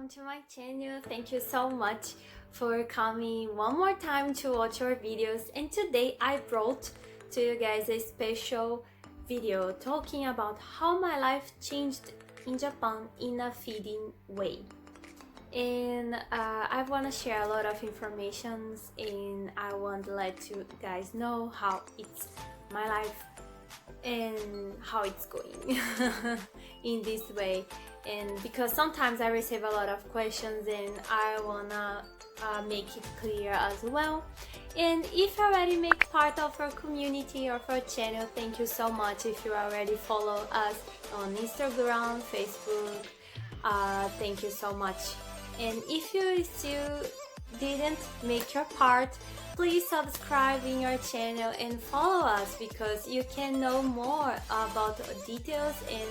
welcome to my channel. Thank you so much for coming one more time to watch our videos. And today I brought to you guys a special video talking about how my life changed in Japan in a feeding way. And I want to share a lot of information, and I want to let you guys know how it's my life and how it's going in this way. And because sometimes I receive a lot of questions and I wanna make it clear as well. And if you already make part of our community or our channel, thank you so much. If you already follow us on Instagram, Facebook, thank you so much. And if you still didn't make your part, please subscribe in your channel and follow us, because you can know more about details and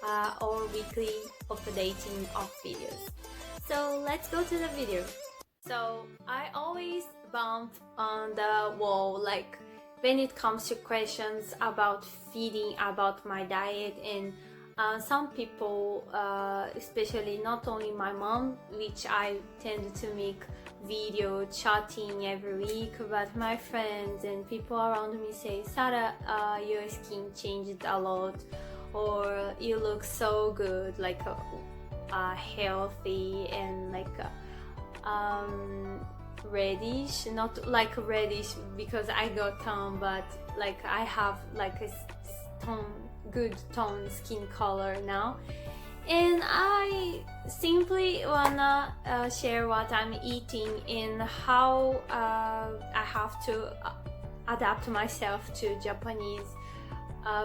our weekly updating of videos. So let's go to the video. So I always bump on the wall, like when it comes to questions about feeding, about my diet, and some people, especially not only my mom, which I tend to make video chatting every week, but my friends and people around me say, Sarah, your skin changed a lot, or you look so good, like healthy and like reddish, not like reddish because I got tan, but like I have like a good tone skin color now. And I simply wanna share what I'm eating and how I have to adapt myself to Japanese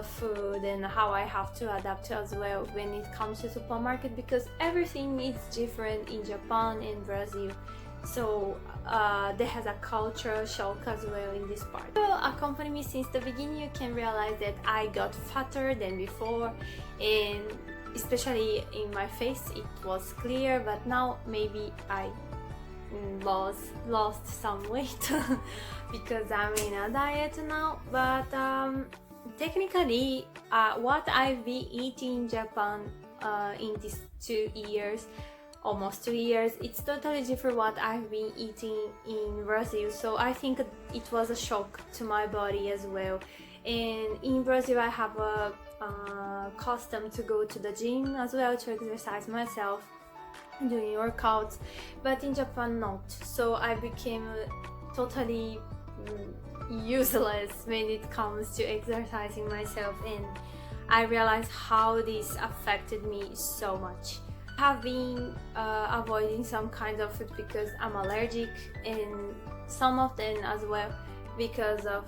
food, and how I have to adapt as well when it comes to supermarket, because everything is different in Japan and Brazil. So there has a cultural shock as well in this part. So accompany me since the beginning, you can realize that I got fatter than before, and especially in my face it was clear, but now maybe I lost some weight because I'm in a diet now. But technically what I've been eating in Japan in these 2 years, almost 2 years, it's totally different what I've been eating in Brazil. So I think it was a shock to my body as well. And in Brazil I have a custom to go to the gym as well, to exercise myself, doing workouts, but in Japan not. So I became totally useless when it comes to exercising myself, and I realized how this affected me so much. I have been avoiding some kinds of food because I'm allergic, and some of them as well because of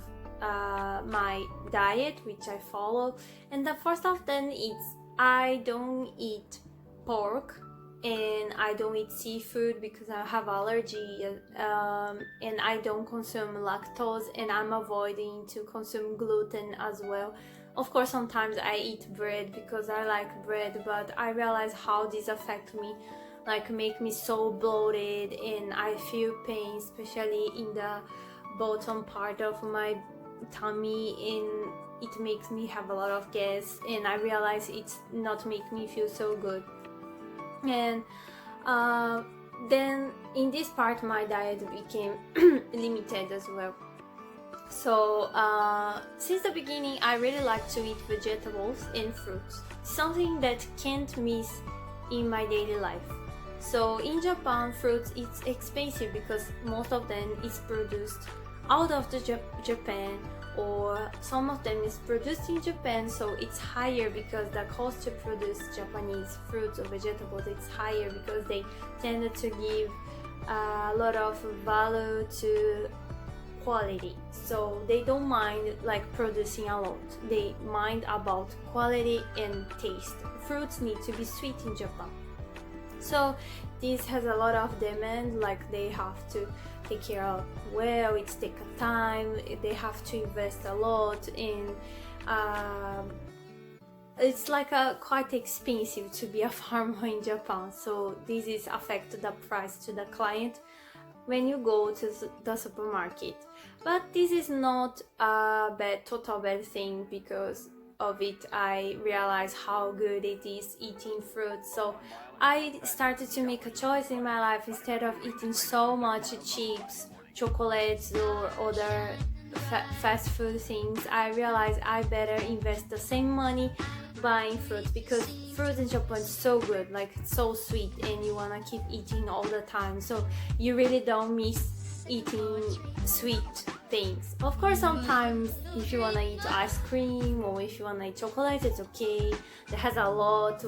my diet which I follow. And the first of them is I don't eat pork and I don't eat seafood because I have allergy, and I don't consume lactose, and I'm avoiding to consume gluten as well. Of course sometimes I eat bread because I like bread, but I realize how this affects me, like make me so bloated, and I feel pain especially in the bottom part of my tummy, and it makes me have a lot of gas, and I realize it's not make me feel so good. And then in this part my diet became limited as well. So since the beginning I really like to eat vegetables and fruits, something that can't miss in my daily life. So in Japan, fruits it's expensive because most of them is produced out of the Japan, or some of them is produced in Japan, so it's higher because the cost to produce Japanese fruits or vegetables, it's higher because they tend to give a lot of value to quality. So they don't mind like producing a lot, they mind about quality and taste. Fruits need to be sweet in Japan, so this has a lot of demand, like they have to take care of well, it's take a time, they have to invest a lot in it's like quite expensive to be a farmer in Japan. So this is affect the price to the client when you go to the supermarket. But this is not a total bad thing, because of it, I realized how good it is eating fruit. So I started to make a choice in my life. Instead of eating so much chips, chocolates, or other fast food things, I realized I better invest the same money buying fruit, because fruit in Japan is so good, like it's so sweet and you wanna keep eating all the time, so you really don't miss eating sweet things. Of course, sometimes if you wanna eat ice cream or if you wanna eat chocolate, it's okay. There has a lot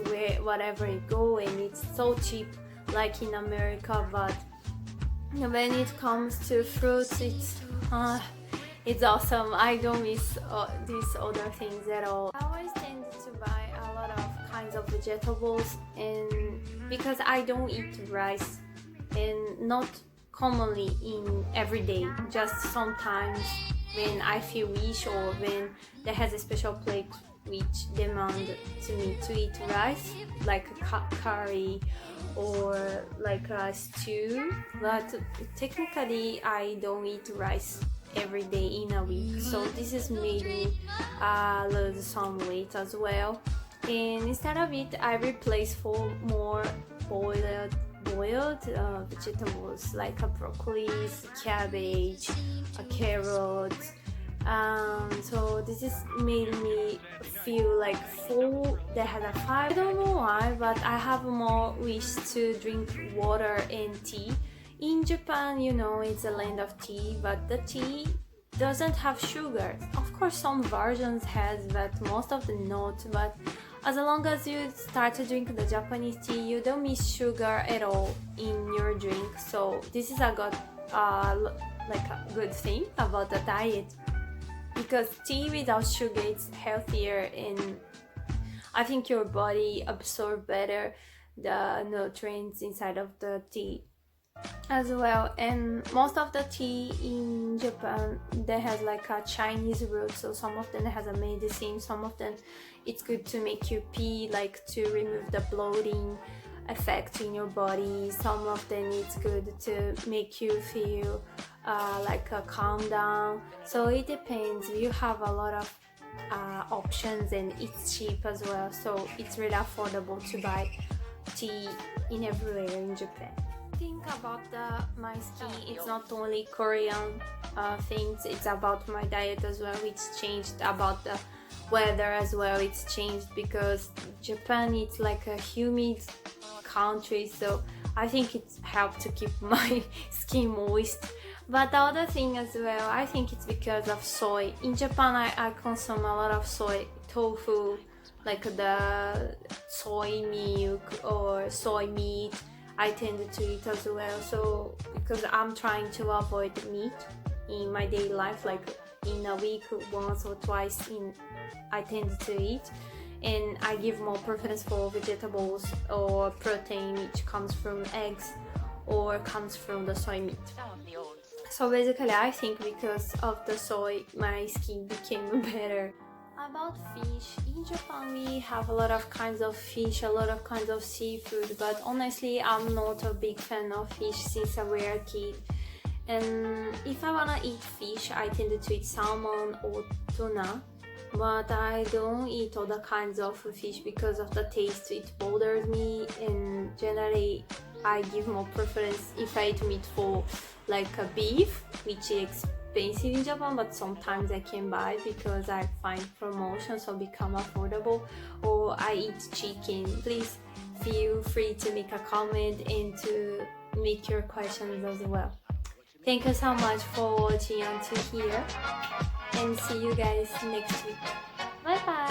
wherever you go and it's so cheap like in America, but when it comes to fruits, it's awesome. I don't miss these other things at all. I always tend to buy a lot of kinds of vegetables, and because I don't eat rice, and not commonly in every day, just sometimes when I feel wish or when there has a special plate which demand to me to eat rice, like a curry or like a stew. But technically I don't eat rice every day in a week, so this has made me lose some weight as well. And instead of it, I replace for more boiled vegetables like a broccoli, cabbage, a carrot. So this has made me feel like full. That has a five. I don't know why, but I have more wish to drink water and tea. In Japan, you know, it's a land of tea, but the tea doesn't have sugar. Of course, some versions has, but most of them not. But as long as you start to drink the Japanese tea, you don't miss sugar at all in your drink. So this is a good thing about the diet, because tea without sugar is healthier, and I think your body absorbs better the nutrients inside of the tea as well. And most of the tea in Japan, they has like a Chinese root, so some of them has a medicine, some of them it's good to make you pee, like to remove the bloating effect in your body. Some of them it's good to make you feel like a calm down. So it depends. You have a lot of options, and it's cheap as well, so it's really affordable to buy tea in everywhere in Japan. Think about my skin, it's not only Korean things, it's about my diet as well. It's changed, about the weather as well, it's changed, because Japan it's like a humid country, so I think it's helped to keep my skin moist. But the other thing as well, I think it's because of soy. In Japan, I consume a lot of soy, tofu, like the soy milk or soy meat. I tend to eat as well, so because I'm trying to avoid meat in my daily life, like in a week once or twice I tend to eat, and I give more preference for vegetables or protein which comes from eggs or comes from the soy meat. So basically I think because of the soy my skin became better. About fish, in Japan we have a lot of kinds of fish, a lot of kinds of seafood, but honestly I'm not a big fan of fish since I was a kid. And if I wanna eat fish, I tend to eat salmon or tuna, but I don't eat other kinds of fish because of the taste. It bothers me, and generally I give more preference if I eat meat for like a beef, which is expensive in Japan, but sometimes I can buy because I find promotions so become affordable, or I eat chicken. Please feel free to make a comment and to make your questions as well. Thank you so much for watching until here, and see you guys next week. Bye bye!